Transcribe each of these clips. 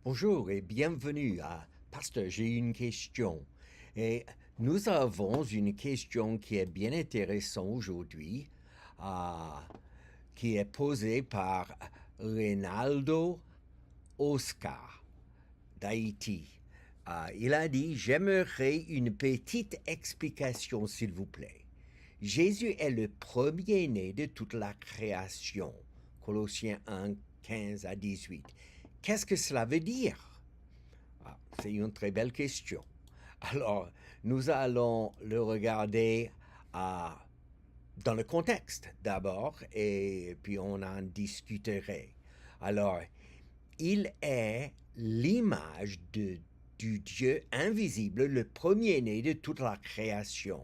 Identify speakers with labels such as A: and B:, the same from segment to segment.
A: Bonjour et bienvenue à Pasteur, j'ai une question. Et nous avons une question qui est bien intéressante aujourd'hui, euh, qui est posée par Reynaldo Oscar d'Haïti. Il a dit, j'aimerais une petite explication, s'il vous plaît. Jésus est le premier-né de toute la création. Colossiens 1, 15 à 18. Qu'est-ce que cela veut dire? C'est une très belle question. Alors, nous allons le regarder dans le contexte d'abord et puis on en discuterait. Alors, il est l'image du Dieu invisible, le premier-né de toute la création,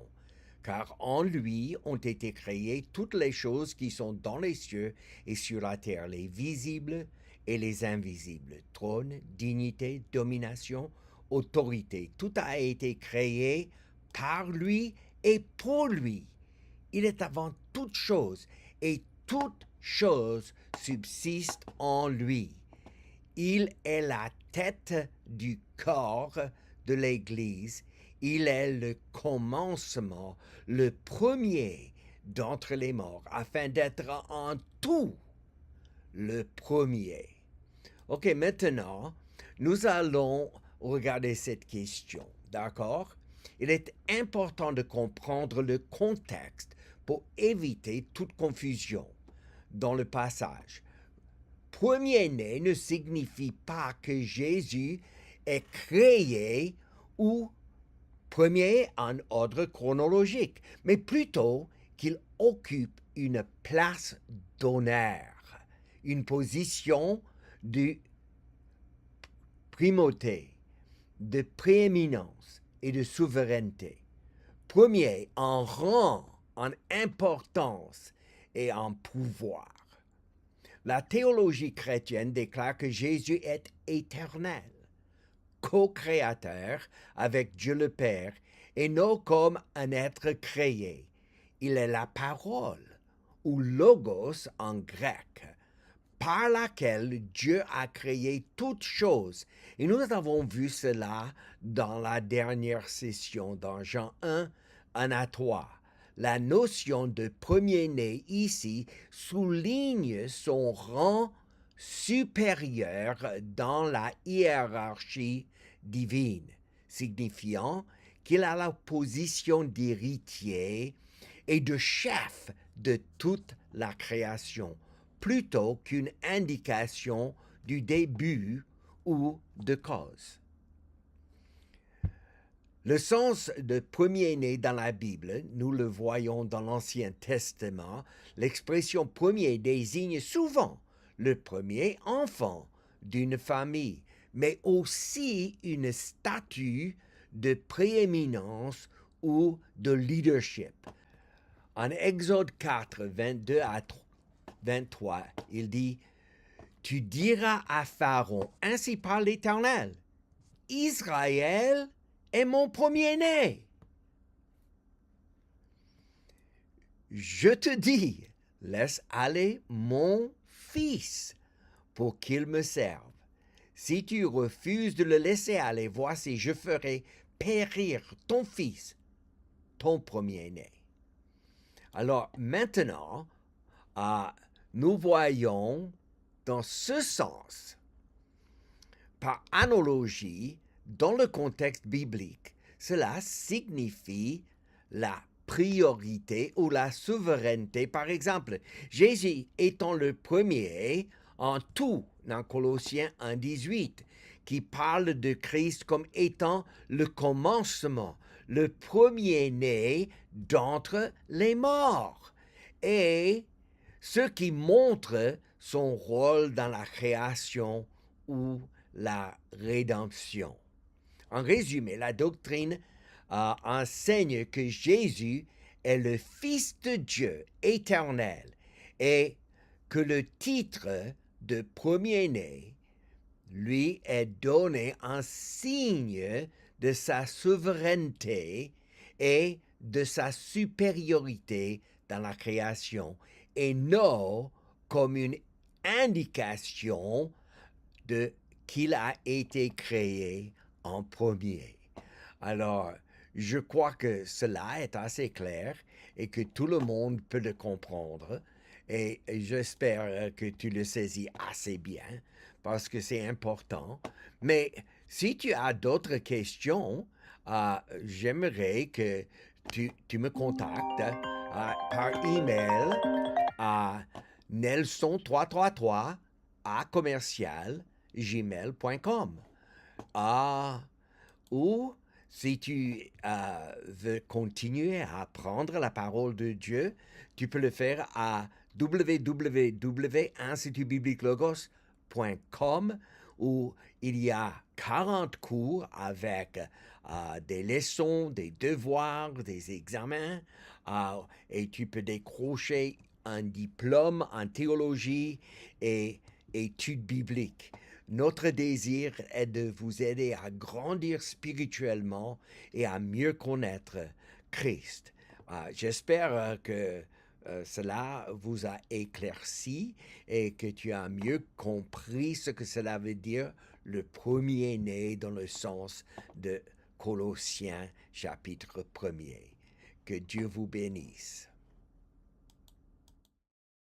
A: car en lui ont été créées toutes les choses qui sont dans les cieux et sur la terre, les visibles et les invisibles, trône, dignité, domination, autorité. Tout a été créé par lui et pour lui. Il est avant toute chose et toute chose subsiste en lui. Il est la tête du corps de l'Église. Il est le commencement, le premier d'entre les morts, afin d'être en tout le premier. Ok, maintenant, nous allons regarder cette question, d'accord? Il est important de comprendre le contexte pour éviter toute confusion dans le passage. Premier-né ne signifie pas que Jésus est créé ou premier en ordre chronologique, mais plutôt qu'il occupe une place d'honneur, une position de primauté, de prééminence et de souveraineté. Premier en rang, en importance et en pouvoir. La théologie chrétienne déclare que Jésus est éternel, co-créateur avec Dieu le Père, et non comme un être créé. Il est la parole, ou logos en grec, par laquelle Dieu a créé toutes choses. Et nous avons vu cela dans la dernière session, dans Jean 1, 1 à 3. La notion de premier-né ici souligne son rang supérieur dans la hiérarchie divine, signifiant qu'il a la position d'héritier et de chef de toute la création, plutôt qu'une indication du début ou de cause. Le sens de premier-né dans la Bible, nous le voyons dans l'Ancien Testament, l'expression premier désigne souvent le premier enfant d'une famille, mais aussi une statue de prééminence ou de leadership. En Exode 4, 22 à 23, il dit, « Tu diras à Pharaon, ainsi parle l'Éternel, Israël est mon premier-né. Je te dis, laisse aller mon fils pour qu'il me serve. Si tu refuses de le laisser aller, voici, je ferai périr ton fils, ton premier-né. » Alors maintenant, nous voyons dans ce sens, par analogie, dans le contexte biblique, cela signifie la priorité ou la souveraineté. Par exemple, Jésus étant le premier en tout, dans Colossiens 1,18, qui parle de Christ comme étant le commencement, le premier-né d'entre les morts, et ce qui montre son rôle dans la création ou la rédemption. En résumé, la doctrine enseigne que Jésus est le Fils de Dieu éternel et que le titre de premier-né lui est donné en signe de sa souveraineté et de sa supériorité dans la création, et non comme une indication de qu'il a été créé en premier. Alors, je crois que cela est assez clair et que tout le monde peut le comprendre. Et j'espère que tu le saisis assez bien parce que c'est important. Mais si tu as d'autres questions, j'aimerais que tu me contactes par email à nelson333 à commercial gmail.com. Ah, ou si tu veux continuer à apprendre la parole de Dieu, tu peux le faire à www.institutbibliquelogos.com où il y a 40 cours avec des leçons, des devoirs, des examens et tu peux décrocher un diplôme en théologie et études bibliques. Notre désir est de vous aider à grandir spirituellement et à mieux connaître Christ. J'espère que cela vous a éclairci et que tu as mieux compris ce que cela veut dire le premier-né dans le sens de Colossiens chapitre 1er. Que Dieu vous bénisse.